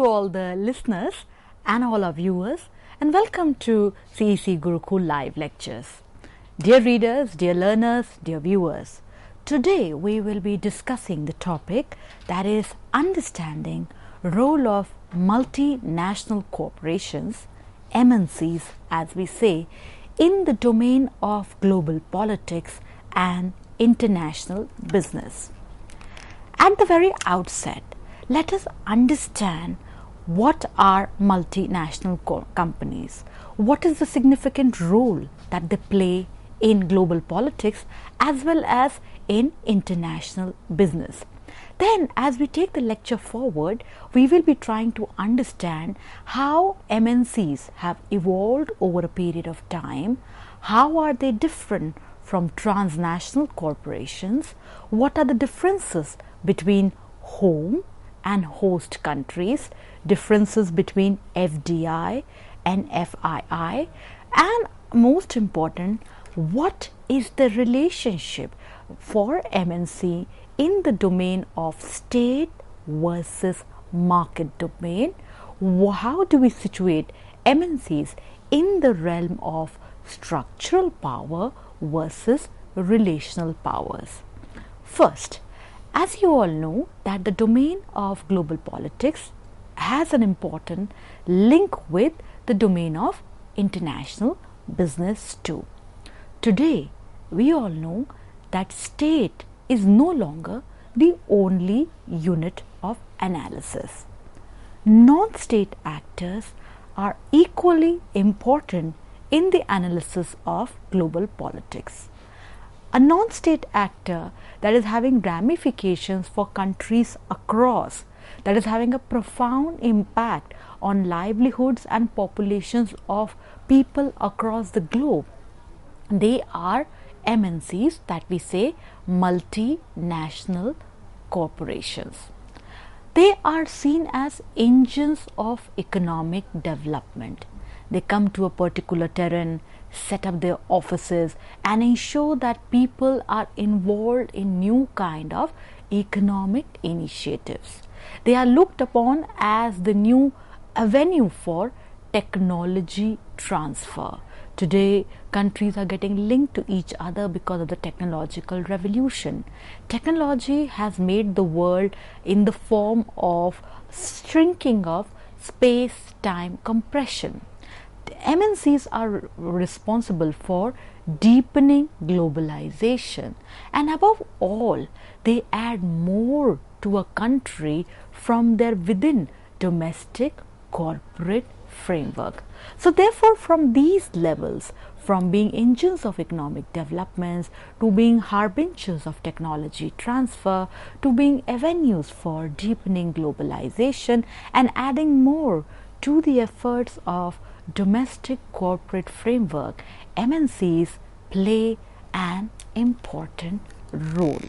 to all the listeners and all our viewers, and welcome to CEC Gurukul Live Lectures. Dear readers, dear learners, dear viewers, today we will be discussing the topic that is understanding role of multinational corporations, MNCs as we say, in the domain of global politics and international business. At the very outset, let us understand what are multinational companies, what is the significant role that they play in global politics as well as in international business. Then as we take the lecture forward, we will be trying to understand how MNCs have evolved over a period of time, how are they different from transnational corporations, what are the differences between home and host countries, differences between FDI and FII, and most important, what is the relationship for MNC in the domain of state versus market domain. How do we situate MNCs in the realm of structural power versus relational powers? First, as you all know that the domain of global politics has an important link with the domain of international business too. Today, we all know that state is no longer the only unit of analysis. Non-state actors are equally important in the analysis of global politics. A non-state actor that is having ramifications for countries across, that is having a profound impact on livelihoods and populations of people across the globe, they are MNCs, that we say multinational corporations. They are seen as engines of economic development. They come to a particular terrain, set up their offices and ensure that people are involved in new kind of economic initiatives. They are looked upon as the new avenue for technology transfer. Today, countries are getting linked to each other because of the technological revolution. Technology has made the world in the form of shrinking of space-time compression. MNCs are responsible for deepening globalization, and above all, they add more to a country from their within domestic corporate framework. So therefore, from these levels, from being engines of economic developments to being harbingers of technology transfer to being avenues for deepening globalization and adding more to the efforts of domestic corporate framework, MNCs play an important role.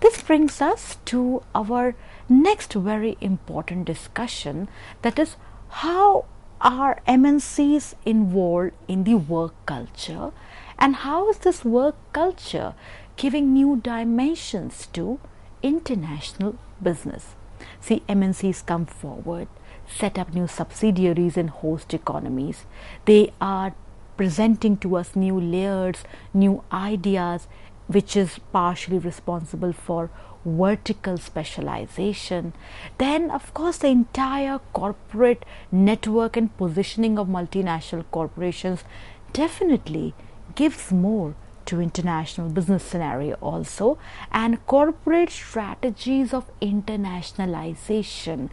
This brings us to our next very important discussion, that is, how are MNCs involved in the work culture and how is this work culture giving new dimensions to international business? See, MNCs come forward, set up new subsidiaries in host economies. They are presenting to us new layers, new ideas, which is partially responsible for vertical specialization. Then of course the entire corporate network and positioning of multinational corporations definitely gives more to international business scenario also, and corporate strategies of internationalization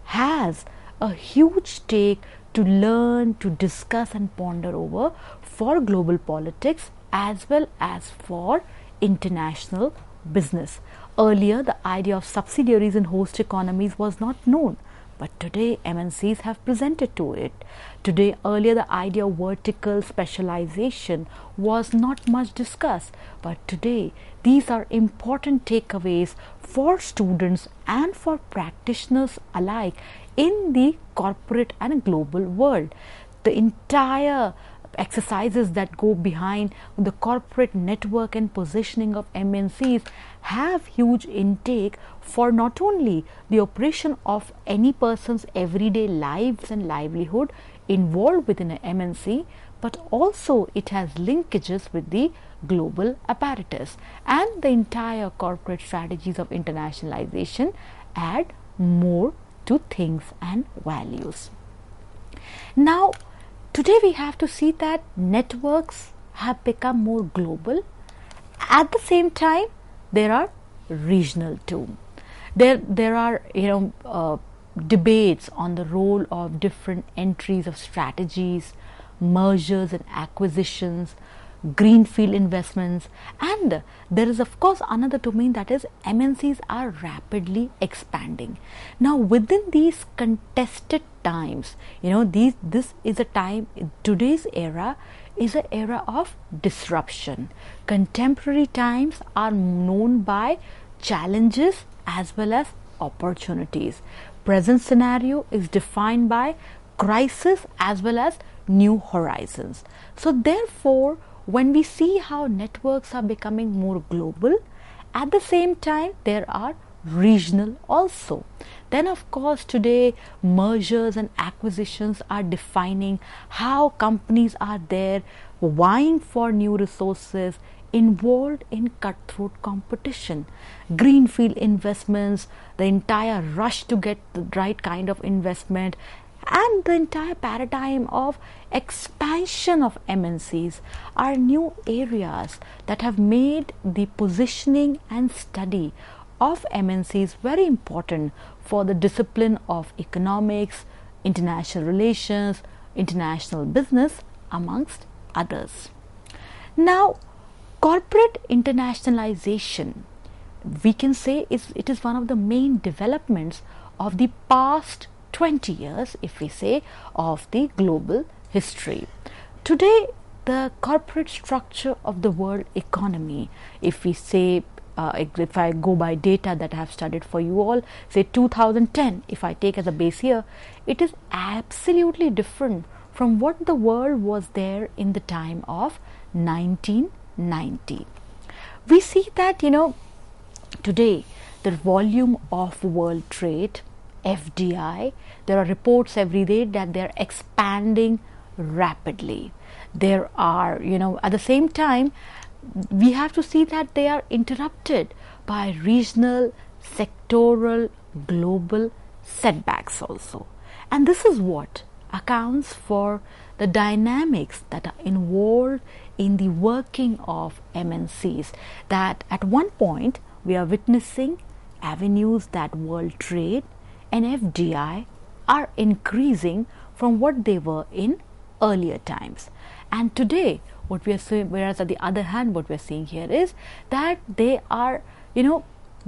has a huge stake to learn, to discuss and ponder over for global politics as well as for international business. Earlier, the idea of subsidiaries in host economies was not known, but today MNCs have presented to it. Earlier the idea of vertical specialization was not much discussed, but today these are important takeaways for students and for practitioners alike in the corporate and global world. The entire exercises that go behind the corporate network and positioning of MNCs have huge intake for not only the operation of any person's everyday lives and livelihood involved within an MNC, but also it has linkages with the global apparatus, and the entire corporate strategies of internationalization add more to things and values. Now, today we have to see that networks have become more global. At the same time, there are regional too. There are debates on the role of different entries of strategies, mergers and acquisitions, greenfield investments, and there is of course another domain, that is MNCs are rapidly expanding. Now within these contested times, this is a time, today's era is an era of disruption. Contemporary times are known by challenges as well as opportunities. Present scenario is defined by crisis as well as new horizons. So therefore, when we see how networks are becoming more global, at the same time there are regional also. Then of course today mergers and acquisitions are defining how companies are there vying for new resources, involved in cutthroat competition. Greenfield investments, the entire rush to get the right kind of investment, and the entire paradigm of expansion of MNCs are new areas that have made the positioning and study of MNCs very important for the discipline of economics, international relations, international business, amongst others. Now, corporate internationalization, we can say it is one of the main developments of the past 20 years, if we say, of the global history. Today, the corporate structure of the world economy, if we say, if I go by data that I have studied for you all, say 2010, if I take as a base year, it is absolutely different from what the world was there in the time of 1990. We see that, today the volume of world trade, FDI, there are reports every day that they are expanding rapidly. There are, at the same time, we have to see that they are interrupted by regional, sectoral, global setbacks also. And this is what accounts for the dynamics that are involved in the working of MNCs, that at one point we are witnessing avenues that world trade and FDI are increasing from what they were in earlier times. And today what we are seeing, whereas at the other hand what we are seeing here is that they are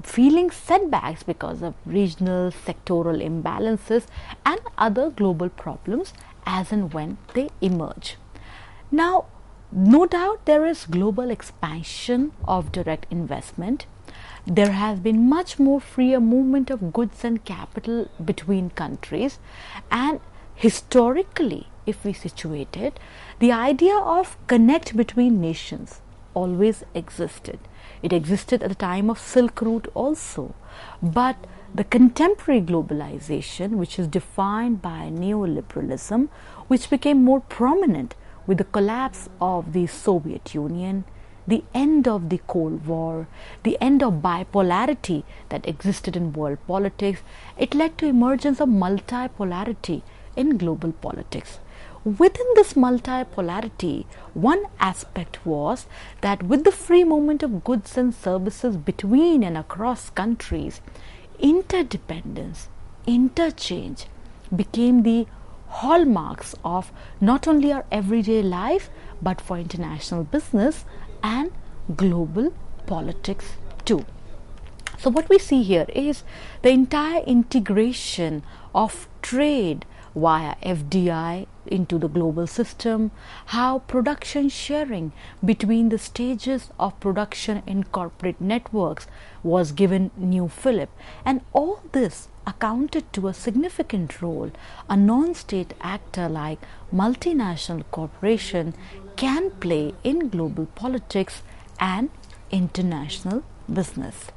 feeling setbacks because of regional, sectoral imbalances and other global problems as and when they emerge. Now, no doubt there is global expansion of direct investment. There has been much more freer movement of goods and capital between countries, and historically, if we situate it, the idea of connect between nations always existed. It existed at the time of Silk Route also, but the contemporary globalization, which is defined by neoliberalism, which became more prominent with the collapse of the Soviet Union, the end of the Cold War, the end of bipolarity that existed in world politics, it led to emergence of multipolarity in global politics. Within this multipolarity, one aspect was that with the free movement of goods and services between and across countries, interdependence, interchange became the hallmarks of not only our everyday life but for international business and global politics too. So what we see here is the entire integration of trade via FDI into the global system, how production sharing between the stages of production in corporate networks was given new fillip, and all this accounted to a significant role a non-state actor like multinational corporation can play in global politics and international business.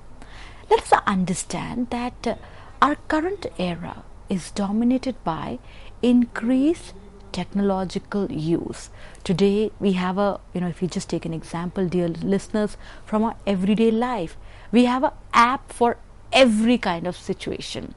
Let us understand that our current era is dominated by increased technological use. Today we have if you just take an example, dear listeners, from our everyday life, we have an app for every kind of situation.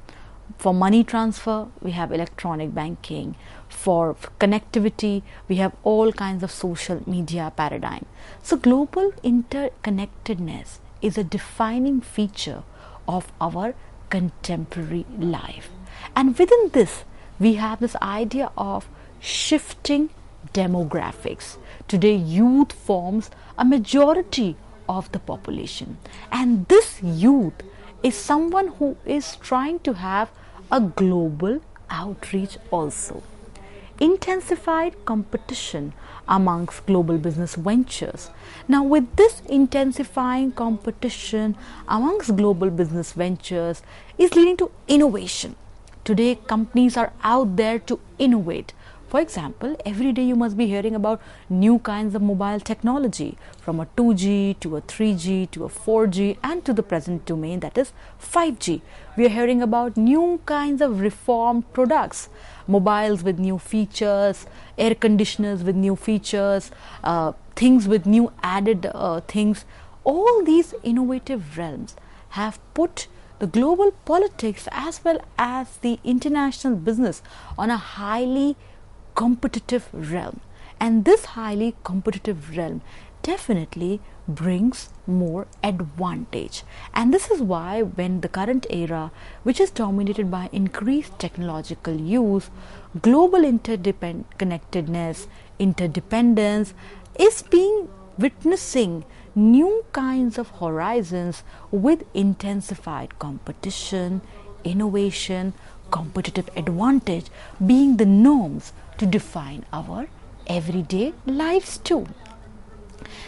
For money transfer, we have electronic banking. For connectivity, we have all kinds of social media paradigm. So global interconnectedness is a defining feature of our contemporary life. And within this, we have this idea of shifting demographics. Today, youth forms a majority of the population, and this youth is someone who is trying to have a global outreach also. Intensified competition amongst global business ventures. Now, with this intensifying competition amongst global business ventures is leading to innovation. Today, companies are out there to innovate. For example, every day you must be hearing about new kinds of mobile technology, from a 2G to a 3G to a 4G and to the present domain, that is 5G. We are hearing about new kinds of reformed products, mobiles with new features, air conditioners with new features, things with new added things. All these innovative realms have put the global politics as well as the international business on a highly competitive realm, and this highly competitive realm definitely brings more advantage. And this is why, when the current era, which is dominated by increased technological use, global interconnectedness, interdependence is being witnessing new kinds of horizons with intensified competition, innovation, competitive advantage being the norms to define our everyday lives too.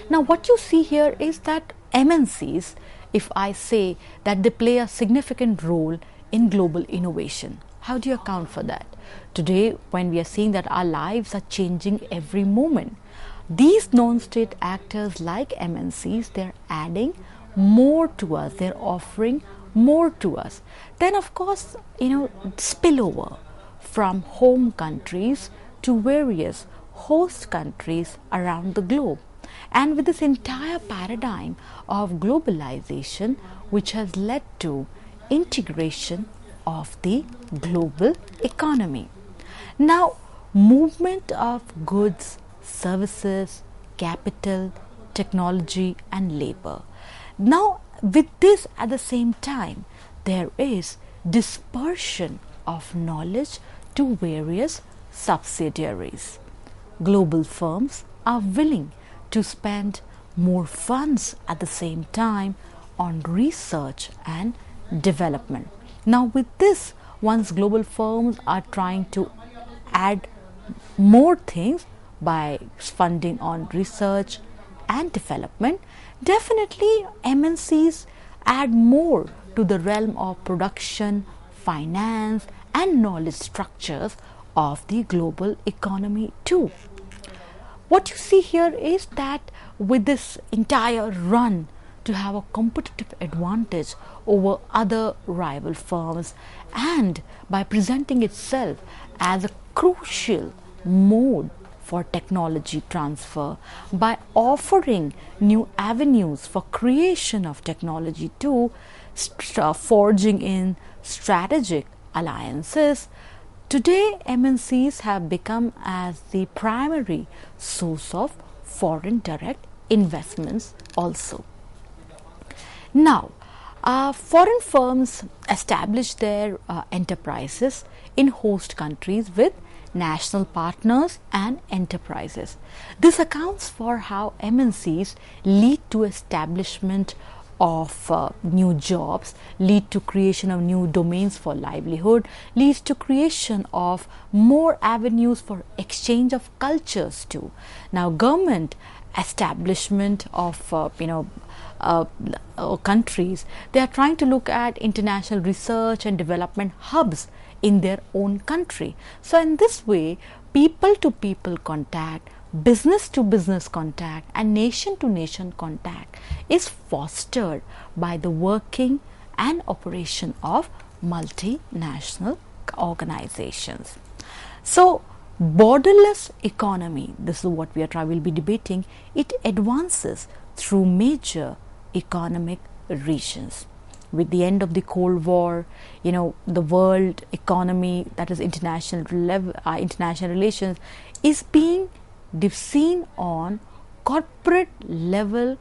Now, what you see here is that MNCs, if I say that they play a significant role in global innovation, how do you account for that? Today, when we are seeing that our lives are changing every moment, these non-state actors like MNCs, they're adding more to us, they're offering more to us. Then, of course, spillover from home countries to various host countries around the globe. And with this entire paradigm of globalization, which has led to integration of the global economy. Now, movement of goods, services, capital, technology and labor. Now, with this at the same time, there is dispersion of knowledge to various subsidiaries. Global firms are willing to spend more funds at the same time on research and development. Now, with this, once global firms are trying to add more things by funding on research and development, definitely MNCs add more to the realm of production, finance and knowledge structures of the global economy too. What you see here is that with this entire run to have a competitive advantage over other rival firms, and by presenting itself as a crucial mode for technology transfer, by offering new avenues for creation of technology too, forging in strategic alliances, today MNCs have become as the primary source of foreign direct investments also. Now, foreign firms establish their enterprises in host countries with national partners and enterprises. This accounts for how MNCs lead to establishment of new jobs, lead to creation of new domains for livelihood, leads to creation of more avenues for exchange of cultures too. Now, government establishment of uh, countries, they are trying to look at international research and development hubs in their own country. So in this way, people to people contact, business to business contact, and nation to nation contact is fostered by the working and operation of multinational organizations. So borderless economy, this is what will be debating. It advances through major economic regions. With the end of the Cold War, the world economy, that is international relations, is being seen on corporate level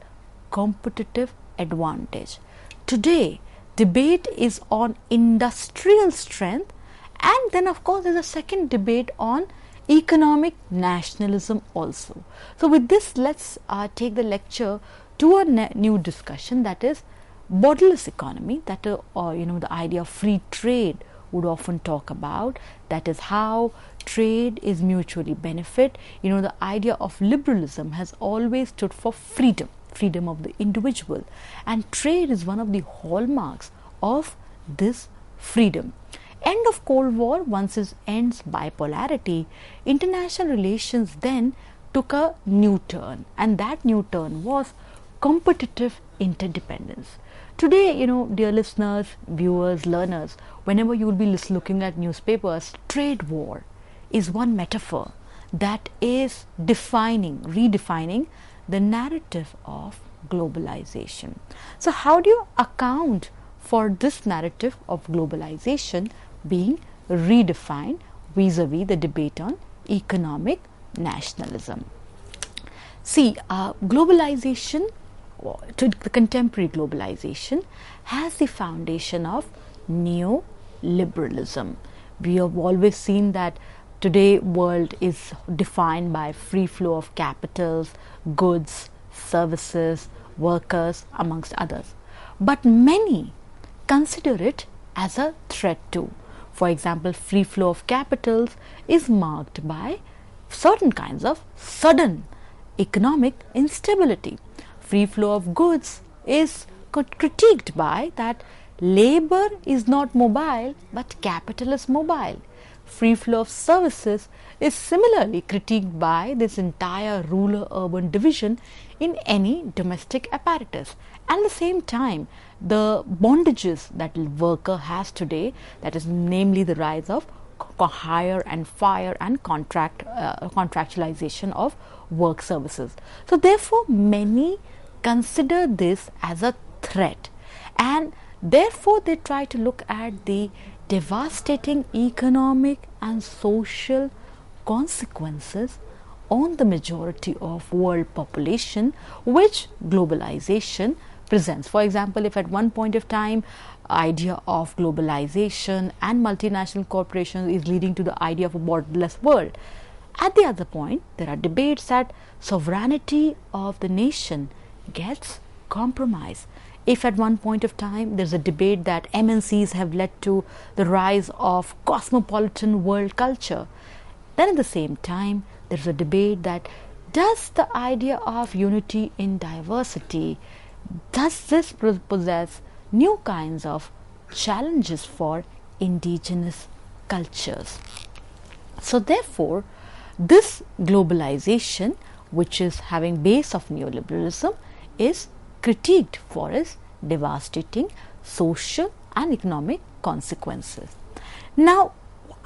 competitive advantage. Today, debate is on industrial strength, and then of course there is a second debate on economic nationalism also. So with this, let's take the lecture to a new discussion, that is borderless economy, that the idea of free trade would often talk about, that is how trade is mutually benefit. The idea of liberalism has always stood for freedom of the individual, and trade is one of the hallmarks of this freedom. End of Cold War, once it ends bipolarity, international relations then took a new turn, and that new turn was competitive interdependence. Today, dear listeners, viewers, learners, whenever you will be looking at newspapers, trade war is one metaphor that is redefining the narrative of globalization. So how do you account for this narrative of globalization being redefined vis-a-vis the debate on economic nationalism? See, globalization, to the contemporary globalization, has the foundation of neoliberalism. We have always seen that today world is defined by free flow of capitals, goods, services, workers, amongst others. But many consider it as a threat too. For example, free flow of capitals is marked by certain kinds of sudden economic instability. Free flow of goods is critiqued by that labor is not mobile but capital is mobile. Free flow of services is similarly critiqued by this entire rural-urban division in any domestic apparatus. And at the same time, the bondages that the worker has today, that is namely the rise of hire and fire and contractualization of work services. So therefore, many consider this as a threat, and therefore they try to look at the devastating economic and social consequences on the majority of world population which globalization presents. For example, if at one point of time idea of globalization and multinational corporations is leading to the idea of a borderless world, at the other point there are debates that sovereignty of the nation gets compromised. If at one point of time there is a debate that MNCs have led to the rise of cosmopolitan world culture, then at the same time there is a debate that does the idea of unity in diversity, does this possess new kinds of challenges for indigenous cultures? So therefore, this globalization, which is having base of neoliberalism, is critiqued for its devastating social and economic consequences. Now,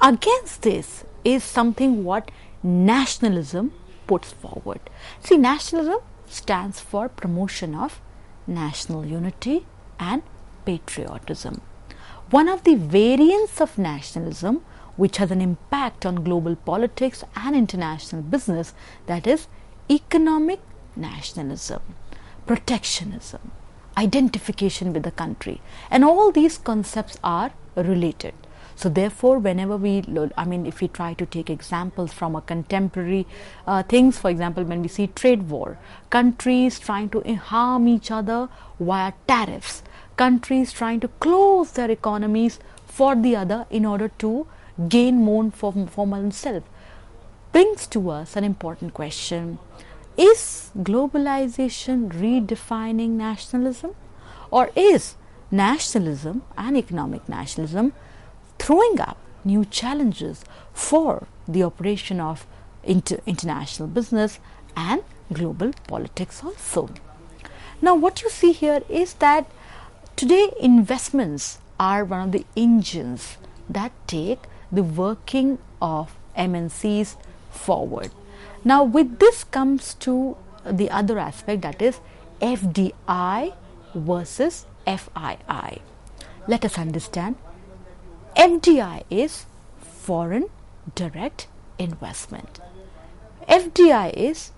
against this is something what nationalism puts forward. See, nationalism stands for promotion of national unity and patriotism. One of the variants of nationalism which has an impact on global politics and international business, that is economic nationalism, protectionism, identification with the country, and all these concepts are related. So therefore, whenever if we try to take examples from a contemporary things, for example, when we see trade war, countries trying to harm each other via tariffs, countries trying to close their economies for the other in order to gain more for oneself, brings to us an important question. Is globalization redefining nationalism, or is nationalism and economic nationalism throwing up new challenges for the operation of international business and global politics also? Now, what you see here is that today investments are one of the engines that take the working of MNCs forward. Now, with this comes to the other aspect, that is FDI versus FII. Let us understand. FDI is foreign direct investment. FDI is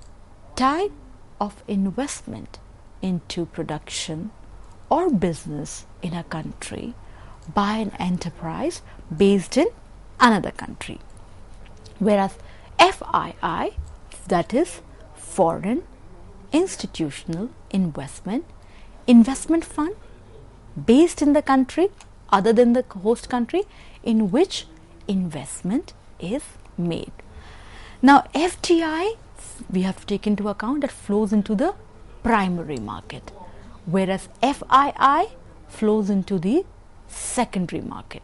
type of investment into production or business in a country by an enterprise based in another country. Whereas FII, that is foreign institutional investment, investment fund based in the country other than the host country in which investment is made. Now, FDI, we have to take into account that flows into the primary market, whereas FII flows into the secondary market.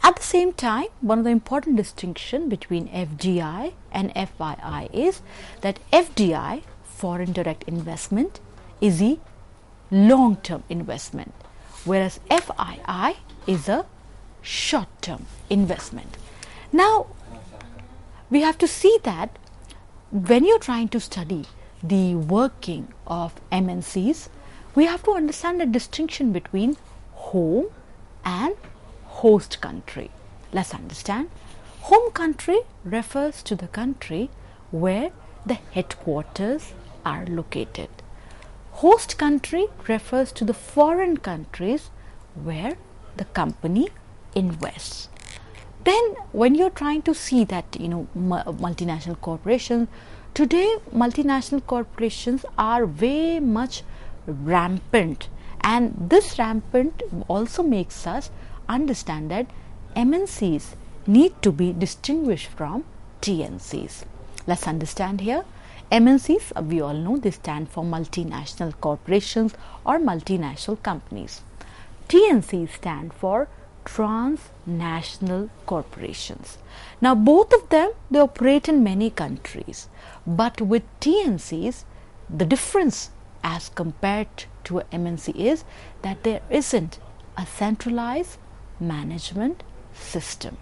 At the same time, one of the important distinction between FDI and FII is that FDI, foreign direct investment, is a long-term investment, whereas FII is a short-term investment. Now, we have to see that when you're trying to study the working of MNCs, we have to understand the distinction between home and host country. Let's understand. Home country refers to the country where the headquarters are located. Host country refers to the foreign countries where the company invests. Then when you're trying to see that, multinational corporations, today multinational corporations are way much rampant, and this rampant also makes us understand that MNCs need to be distinguished from TNCs. Let's understand here. MNCs, we all know, they stand for multinational corporations or multinational companies. TNCs stand for transnational corporations. Now, both of them, they operate in many countries, but with TNCs, the difference as compared to a MNC is that there isn't a centralized management system.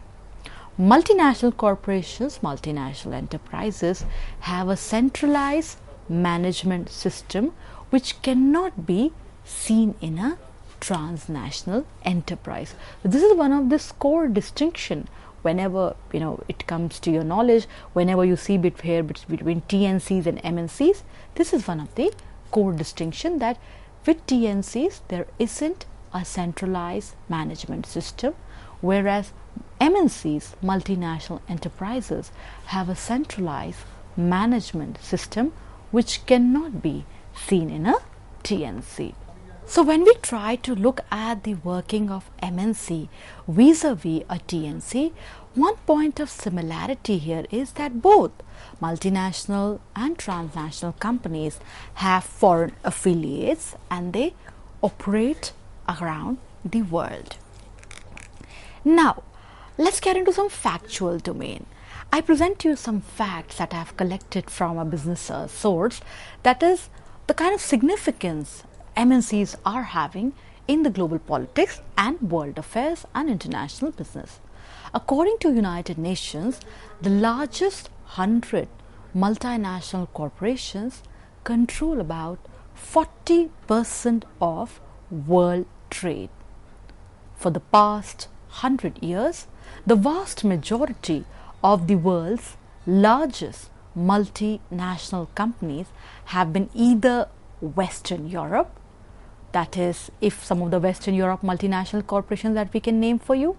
Multinational corporations, multinational enterprises have a centralized management system which cannot be seen in a transnational enterprise. This is one of the core distinction whenever it comes to your knowledge, whenever you see between TNCs and MNCs. This is one of the core distinction, that with TNCs there isn't a centralized management system, whereas MNCs, multinational enterprises, have a centralized management system which cannot be seen in a TNC. So when we try to look at the working of MNC vis-a-vis a TNC, one point of similarity here is that both multinational and transnational companies have foreign affiliates and they operate around the world. Now, let's get into some factual domain. I present to you some facts that I have collected from a business source, that is the kind of significance MNCs are having in the global politics and world affairs and international business. According to United Nations, the largest 100 multinational corporations control about 40% of world trade. For the past 100 years, the vast majority of the world's largest multinational companies have been either Western Europe, that is, if some of the Western Europe multinational corporations that we can name for you,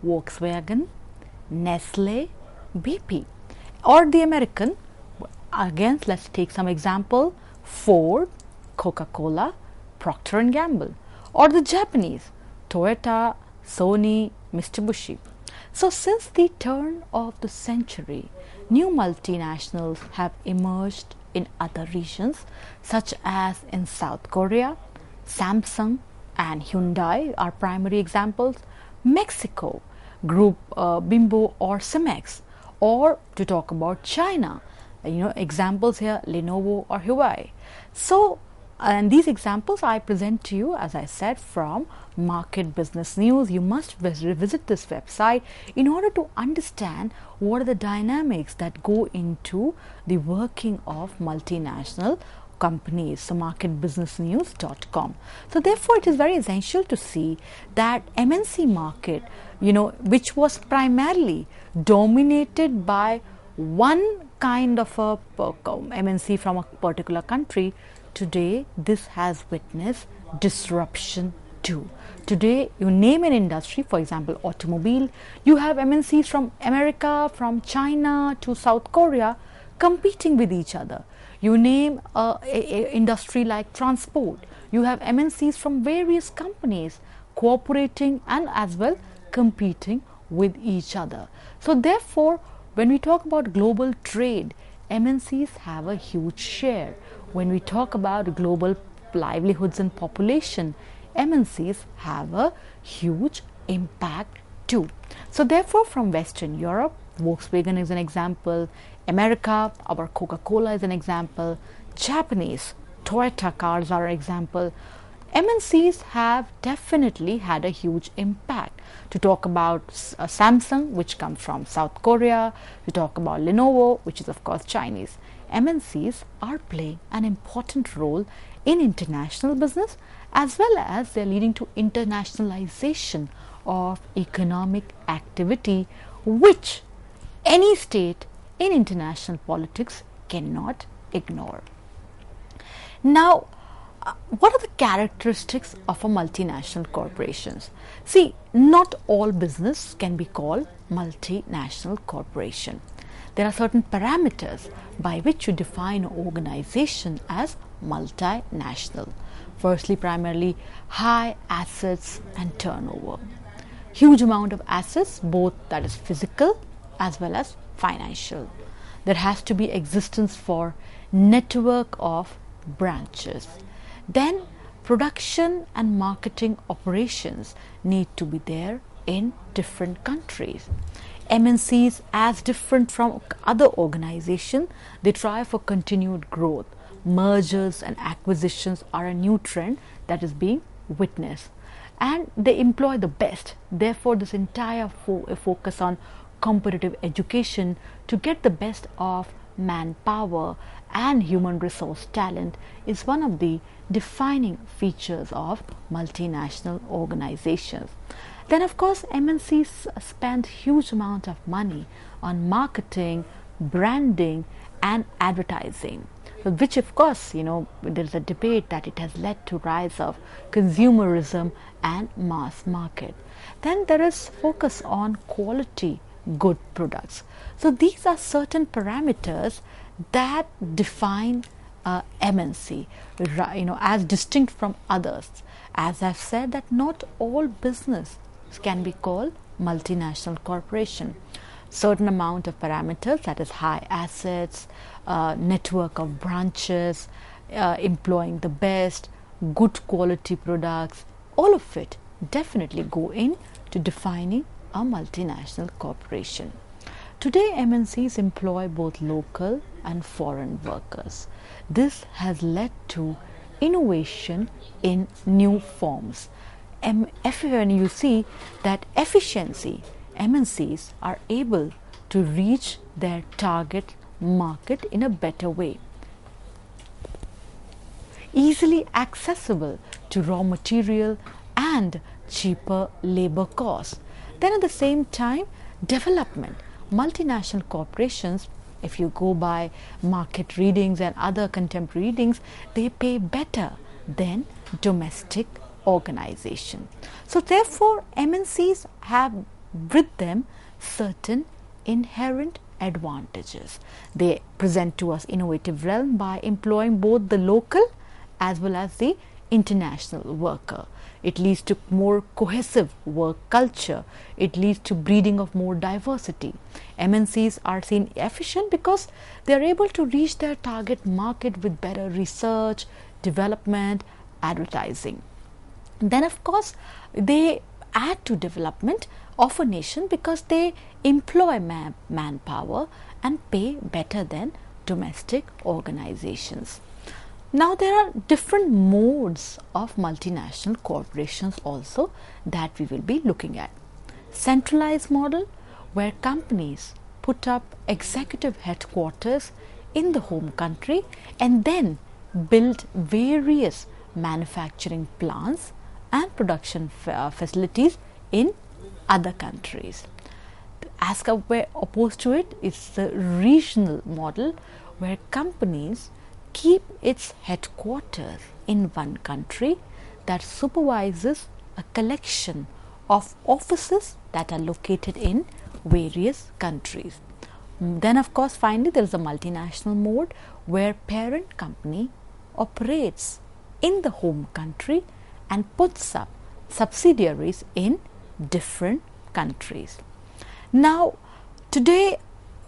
Volkswagen, Nestle, BP, or the American, again let's take some example, Ford, Coca-Cola, Procter & Gamble, or the Japanese, Toyota, Sony, Mitsubishi. So since the turn of the century, new multinationals have emerged in other regions, such as in South Korea. Samsung and Hyundai are primary examples. Mexico, Group Bimbo or Cemex, or to talk about China, examples here, Lenovo or Huawei. So, and these examples I present to you, as I said, from Market Business News. You must revisit this website in order to understand what are the dynamics that go into the working of multinational companies. So marketbusinessnews.com. So therefore it is very essential to see that MNC market, which was primarily dominated by one kind of a MNC from a particular country, today this has witnessed disruption too. Today you name an industry, for example automobile, you have MNCs from America, from China to South Korea competing with each other. You name a industry like transport, you have MNCs from various companies cooperating and as well competing with each other. So therefore, when we talk about global trade, MNCs have a huge share. When we talk about global livelihoods and population, MNCs have a huge impact too. So therefore, from Western Europe, Volkswagen is an example, America, our Coca-Cola is an example, Japanese, Toyota cars are an example. MNCs have definitely had a huge impact. To talk about Samsung, which comes from South Korea, to talk about Lenovo, which is of course Chinese. MNCs are playing an important role in international business, as well as they are leading to internationalization of economic activity, which any state in international politics cannot ignore. Now, what are the characteristics of a multinational corporations? See, not all business can be called multinational corporation. There are certain parameters by which you define an organization as multinational. Firstly, primarily high assets and turnover. Huge amount of assets, both that is physical as well as financial. There has to be existence for network of branches. Then production and marketing operations need to be there in different countries. MNCs, as different from other organizations, they try for continued growth. Mergers and acquisitions are a new trend that is being witnessed, and they employ the best. Therefore, this entire focus on competitive education to get the best of manpower and human resource talent is one of the defining features of multinational organizations. Then of course MNCs spend huge amount of money on marketing, branding and advertising, which of course there is a debate that it has led to rise of consumerism and mass market. Then there is focus on quality good products. So these are certain parameters that define MNC, as distinct from others. As I've said, that not all business can be called multinational corporation. Certain amount of parameters, that is high assets, network of branches, employing the best, good quality products, all of it definitely go into defining a multinational corporation. Today, MNCs employ both local and foreign workers. This has led to innovation in new forms. When you see that efficiency, MNCs are able to reach their target market in a better way. Easily accessible to raw material and cheaper labor costs. Then at the same time, development. Multinational corporations, if you go by market readings and other contemporary readings, they pay better than domestic organization. So therefore, MNCs have with them certain inherent advantages. They present to us innovative realm by employing both the local as well as the international worker. it leads to more cohesive work culture, it leads to breeding of more diversity. MNCs are seen efficient because they are able to reach their target market with better research, development, advertising. Then of course they add to development of a nation because they employ manpower and pay better than domestic organizations. Now there are different modes of multinational corporations also that we will be looking at. Centralized model, where companies put up executive headquarters in the home country and then build various manufacturing plants and production facilities in other countries. As opposed to it is the regional model, where companies keep its headquarters in one country that supervises a collection of offices that are located in various countries. Then of course finally there is a multinational mode, where parent company operates in the home country and puts up subsidiaries in different countries. Now today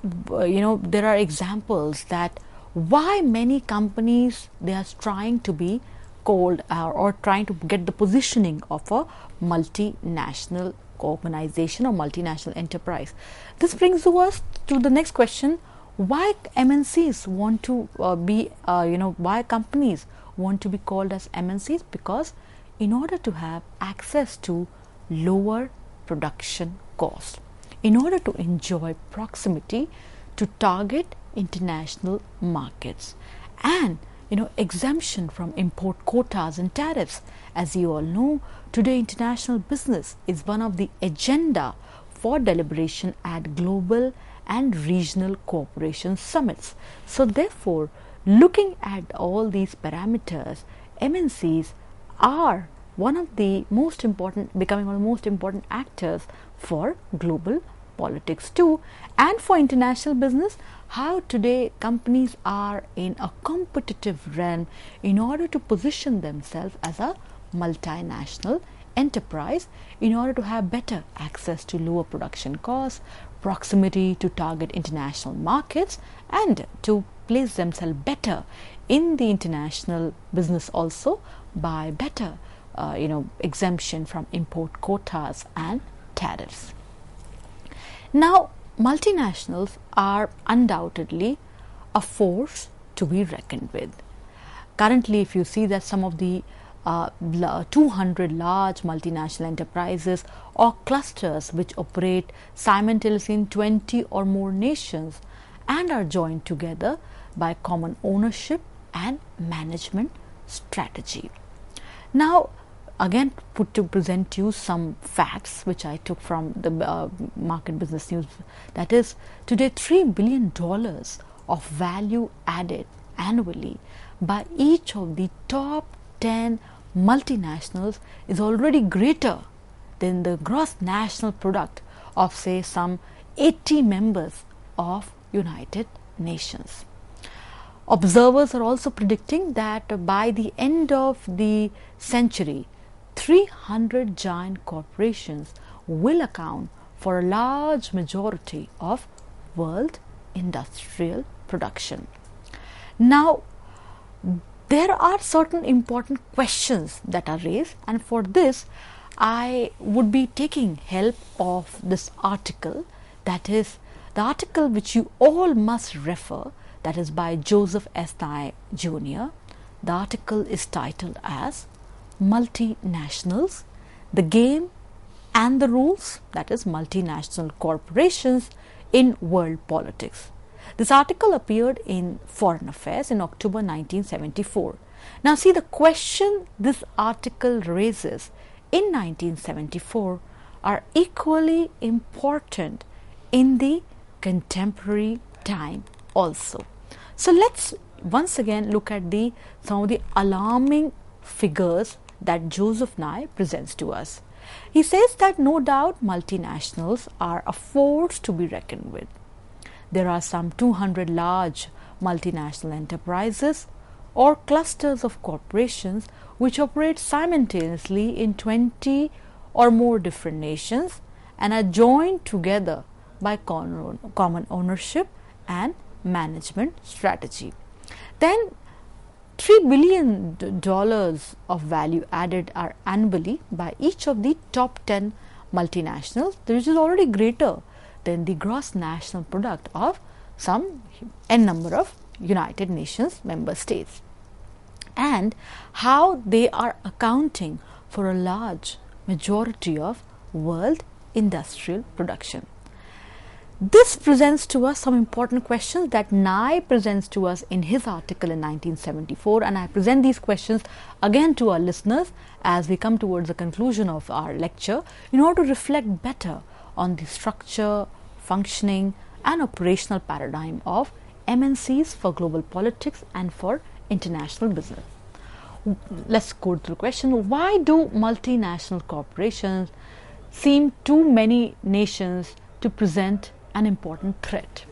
there are examples that why many companies they are trying to be called or trying to get the positioning of a multinational organization or multinational enterprise. This brings us to the next question: why MNCs want to why companies want to be called as MNCs? Because in order to have access to lower production costs, in order to enjoy proximity to target international markets, and exemption from import quotas and tariffs. As you all know, today international business is one of the agenda for deliberation at global and regional cooperation summits. So therefore, looking at all these parameters, MNCs are one of the most important, becoming one of the most important actors for global politics too, and for international business. How today companies are in a competitive realm in order to position themselves as a multinational enterprise, in order to have better access to lower production costs, proximity to target international markets, and to place themselves better in the international business also by better exemption from import quotas and tariffs. Now multinationals are undoubtedly a force to be reckoned with. Currently, if you see that some of the 200 large multinational enterprises or clusters which operate simultaneously in 20 or more nations and are joined together by common ownership and management strategy. Now again, to present you some facts which I took from the Market Business News, that is, today $3 billion of value added annually by each of the top 10 multinationals is already greater than the gross national product of, say, some 80 members of United Nations. Observers are also predicting that by the end of the century, 300 giant corporations will account for a large majority of world industrial production. Now, there are certain important questions that are raised, and for this I would be taking help of this article, that is the article which you all must refer, that is by Joseph S. Nye Jr. The article is titled as Multinationals, the Game and the Rules, that is multinational corporations in world politics. This article appeared in Foreign Affairs in October 1974. Now see, the question this article raises in 1974 are equally important in the contemporary time also. So let's once again look at some of the alarming figures that Joseph Nye presents to us. He says that no doubt multinationals are a force to be reckoned with. There are some 200 large multinational enterprises or clusters of corporations which operate simultaneously in 20 or more different nations and are joined together by common ownership and management strategy. Then $3 billion of value added are annually by each of the top 10 multinationals, which is already greater than the gross national product of some n number of United Nations member states, and how they are accounting for a large majority of world industrial production. This presents to us some important questions that Nye presents to us in his article in 1974, and I present these questions again to our listeners as we come towards the conclusion of our lecture in order to reflect better on the structure, functioning and operational paradigm of MNCs for global politics and for international business. Let's go through the question: why do multinational corporations seem to many nations to present an important threat?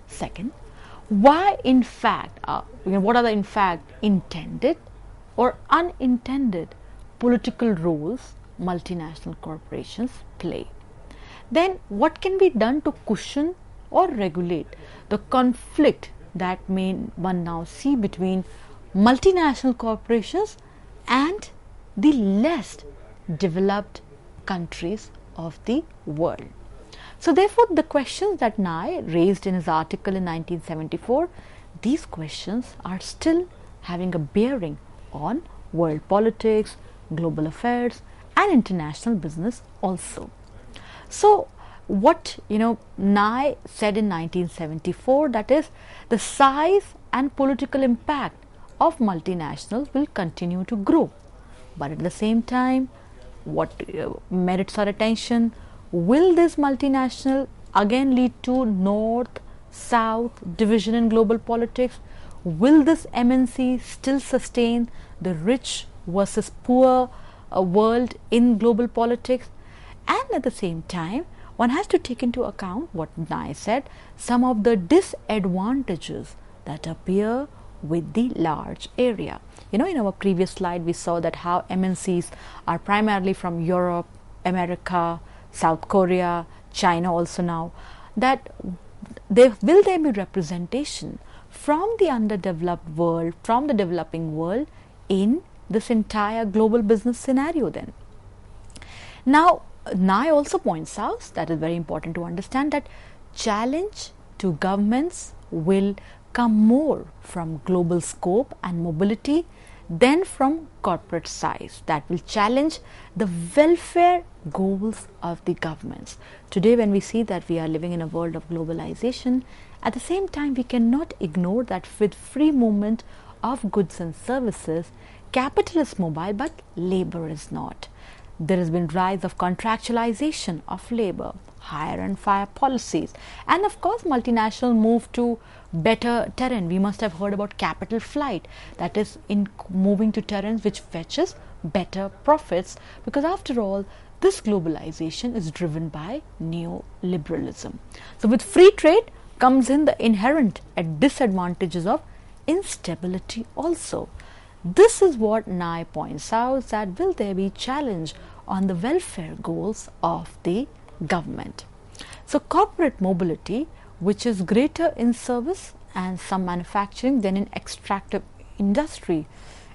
Second, why in fact, what are the in fact intended or unintended political roles multinational corporations play? Then what can be done to cushion or regulate the conflict that one now see between multinational corporations and the less developed countries of the world? So therefore, the questions that Nye raised in his article in 1974, these questions are still having a bearing on world politics, global affairs and international business also. So what Nye said in 1974, that is, the size and political impact of multinationals will continue to grow, but at the same time, what merits our attention: will this multinational again lead to north-south division in global politics? Will this MNC still sustain the rich versus poor world in global politics? And at the same time, one has to take into account what Nye said, some of the disadvantages that appear with the large area. In our previous slide, we saw that how MNCs are primarily from Europe, America, South Korea, China also now, that will there be representation from the underdeveloped world, from the developing world in this entire global business scenario then? Now, Nye also points out, that is very important to understand, that challenge to governments will come more from global scope and mobility than from corporate size, that will challenge the welfare goals of the governments. Today, when we see that we are living in a world of globalization, at the same time we cannot ignore that with free movement of goods and services, capital is mobile but labor is not. There has been rise of contractualization of labor, hire and fire policies, and of course multinational move to better terrain. We must have heard about capital flight, that is in moving to terrains which fetches better profits, because after all this globalization is driven by neoliberalism. So with free trade comes in the inherent disadvantages of instability also. This is what Nye points out, that will there be challenge on the welfare goals of the government. So corporate mobility, which is greater in service and some manufacturing than in extractive industry,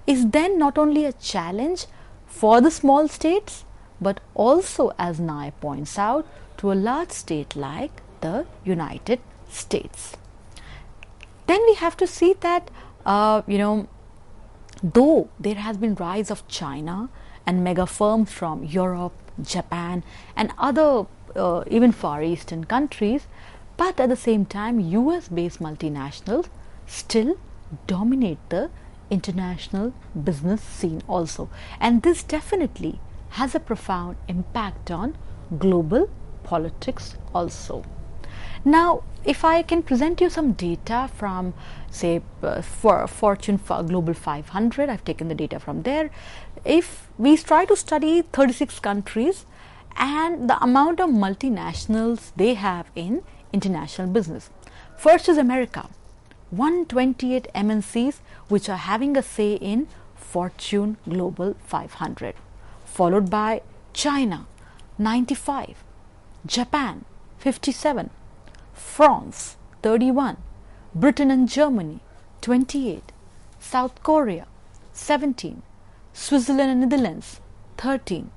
is then not only a challenge for the small states, but also, as Nye points out, to a large state like the United States. Then we have to see that though there has been rise of China and mega firms from Europe, Japan and other even Far Eastern countries, but at the same time US based multinationals still dominate the international business scene also, and this definitely has a profound impact on global politics also. Now, if I can present you some data from, say, for Fortune Global 500, I've taken the data from there. If we try to study 36 countries and the amount of multinationals they have in international business. First is America, 128 MNCs which are having a say in Fortune Global 500, followed by China 95, Japan 57, France 31, Britain and Germany 28, South Korea 17, Switzerland and Netherlands 13,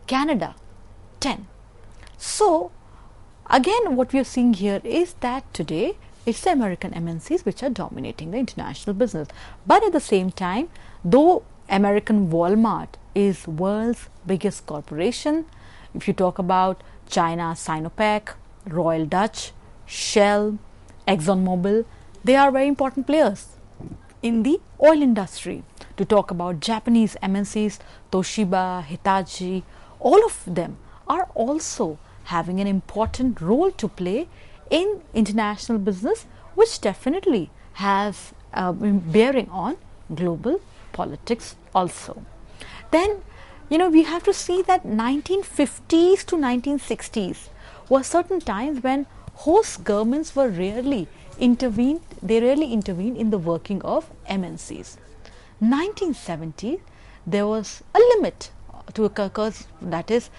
Canada 10. So again, what we are seeing here is that today it's the American MNCs which are dominating the international business. But at the same time, though American Walmart is world's biggest corporation, if you talk about China, Sinopec, Royal Dutch, Shell, ExxonMobil, they are very important players in the oil industry. To talk about Japanese MNCs, Toshiba, Hitachi, all of them are also having an important role to play in international business, which definitely has bearing on global politics also. Then, we have to see that 1950s to 1960s were certain times when host governments were rarely intervened in the working of MNCs. 1970, there was a limit to occurs, that is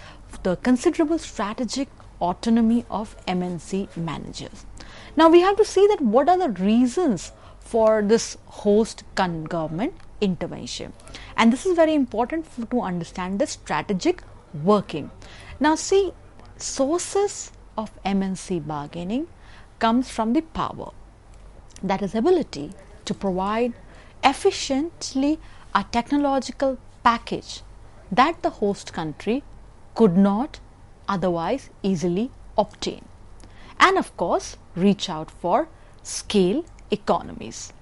the considerable strategic autonomy of MNC managers. Now we have to see that what are the reasons for this host government intervention, and this is very important to understand the strategic working. Now see, sources of MNC bargaining comes from the power, that is ability to provide efficiently a technological package that the host country could not otherwise easily obtain, and of course reach out for scale economies.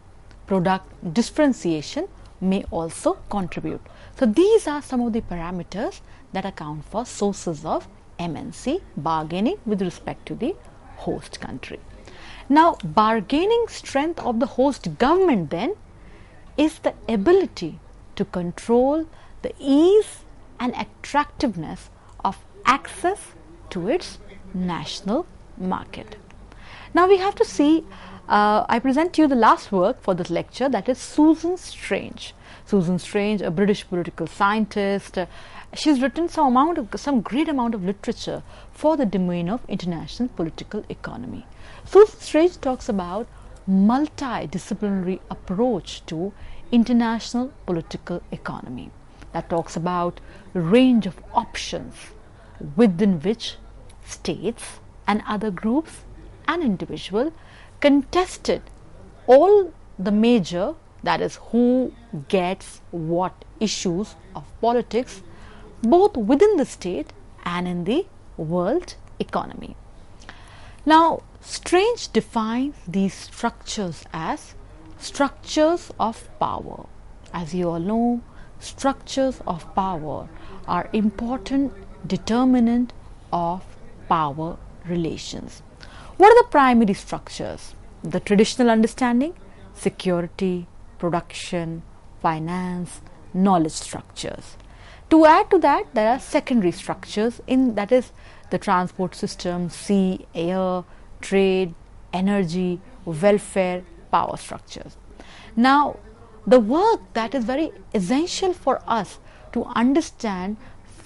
Product differentiation may also contribute. So these are some of the parameters that account for sources of MNC bargaining with respect to the host country. Now, bargaining strength of the host government then is the ability to control the ease and attractiveness of access to its national market. Now we have to see, I present to you the last work for this lecture, that is Susan Strange. Susan Strange, a British political scientist, she's written some great amount of literature for the domain of international political economy. Susan Strange talks about multidisciplinary approach to international political economy, that talks about range of options within which states and other groups and individual contested all the major, that is who gets what issues of politics, both within the state and in the world economy. Now Strange defines these structures as structures of power. As you all know, structures of power are important determinant of power relations. What are the primary structures? The traditional understanding, security, production, finance, knowledge structures. To add to that, there are secondary structures, that is the transport system, sea, air, trade, energy, welfare, power structures. Now, the work that is very essential for us to understand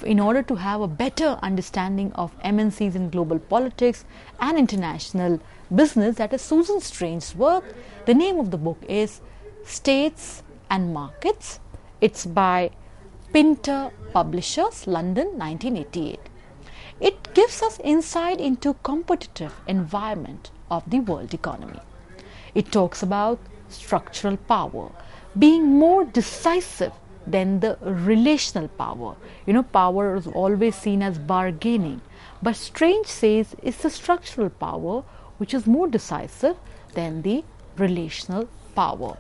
in order to have a better understanding of MNCs in global politics and international business, that is Susan Strange's work. The name of the book is States and Markets. It's by Pinter Publishers, London, 1988. It gives us insight into competitive environment of the world economy. It talks about structural power being more decisive than the relational power. Power is always seen as bargaining, but Strange says it's the structural power which is more decisive than the relational power.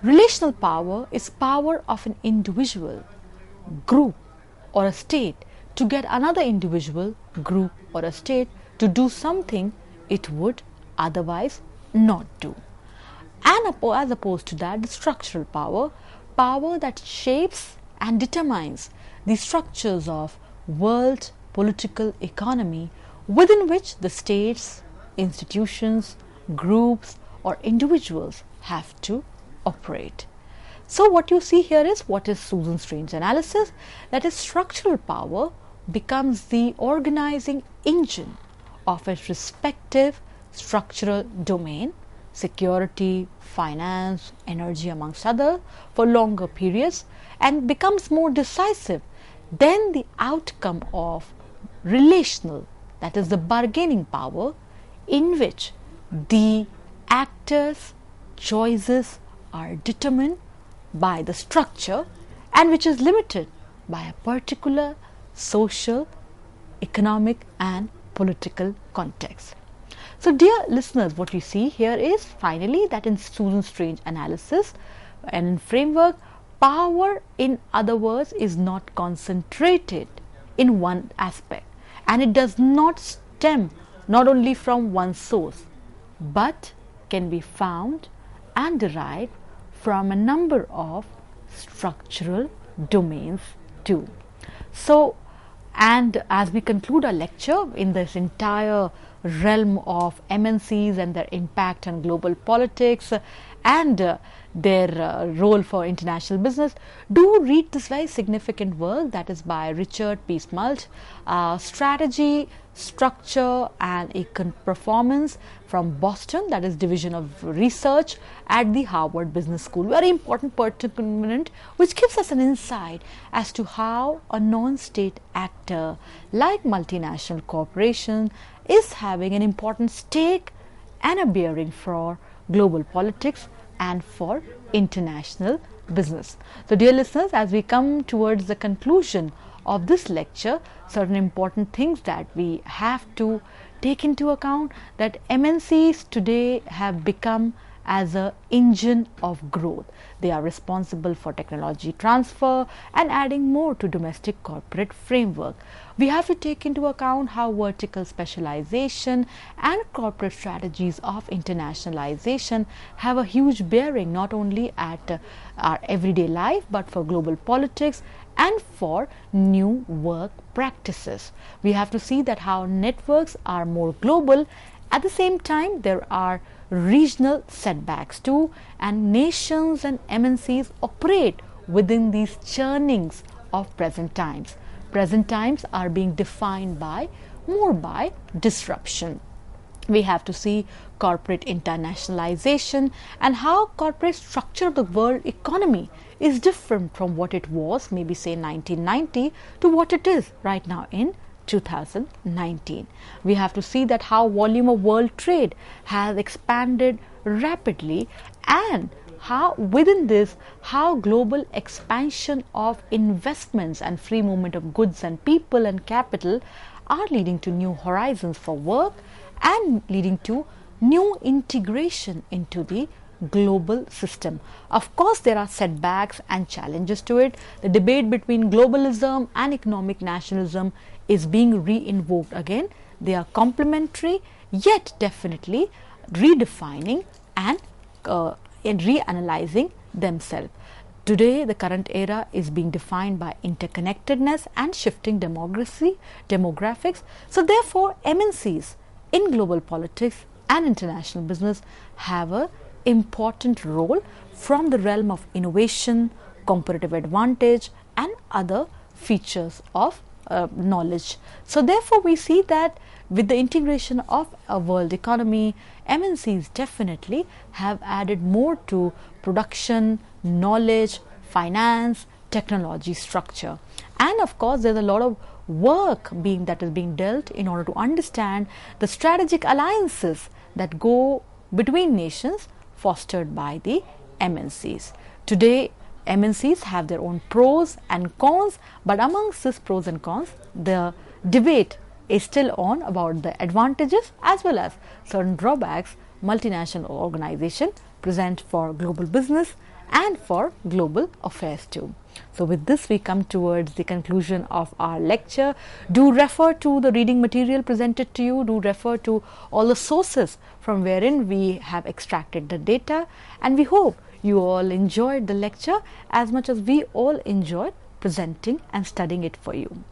Relational power is power of an individual, group or a state to get another individual, group or a state to do something it would otherwise not do. And as opposed to that, the structural power that shapes and determines the structures of world political economy within which the states, institutions, groups or individuals have to operate. So what you see here is what is Susan Strange's analysis, that is structural power becomes the organizing engine of its respective structural domain, security, finance, energy amongst others, for longer periods, and becomes more decisive than the outcome of relational, that is the bargaining power, in which the actors' choices are determined by the structure and which is limited by a particular social, economic and political context. So dear listeners, what you see here is finally that in Susan Strange analysis and in framework, power, in other words, is not concentrated in one aspect, and it does not stem not only from one source but can be found and derived from a number of structural domains too. So, and as we conclude our lecture in this entire realm of MNCs and their impact on global politics and their role for international business, do read this very significant work that is by Richard P. Smult, Strategy, Structure and Econ Performance from Boston, that is Division of Research at the Harvard Business School. Very important component which gives us an insight as to how a non-state actor like multinational corporation is having an important stake and a bearing for global politics and for international business. So dear listeners, as we come towards the conclusion of this lecture, certain important things that we have to take into account, that MNCs today have become as an engine of growth. They are responsible for technology transfer and adding more to domestic corporate framework. We have to take into account how vertical specialization and corporate strategies of internationalization have a huge bearing not only at our everyday life but for global politics and for new work practices. We have to see that how networks are more global. At the same time, there are regional setbacks too, and nations and MNCs operate within these churnings of present times. Present times are being defined by disruption. We have to see corporate internationalization and how corporate structure of the world economy is different from what it was maybe say 1990 to what it is right now in 2019. We have to see that how volume of world trade has expanded rapidly, and how within this how global expansion of investments and free movement of goods and people and capital are leading to new horizons for work and leading to new integration into the global system. Of course, there are setbacks and challenges to it. The debate between globalism and economic nationalism is being re-invoked again. They are complementary, yet definitely redefining and reanalyzing themselves. Today, the current era is being defined by interconnectedness and shifting demographics. So, therefore, MNCs in global politics and international business have an important role from the realm of innovation, comparative advantage and other features of knowledge. So, therefore, we see that with the integration of a world economy, MNCs definitely have added more to production, knowledge, finance, technology structure. And of course, there is a lot of work that is being dealt in order to understand the strategic alliances that go between nations fostered by the MNCs. Today, MNCs have their own pros and cons, but amongst these pros and cons, the debate is still on about the advantages as well as certain drawbacks multinational organizations present for global business and for global affairs too. So, with this we come towards the conclusion of our lecture. Do refer to the reading material presented to you. Do refer to all the sources from wherein we have extracted the data, and we hope you all enjoyed the lecture as much as we all enjoyed presenting and studying it for you.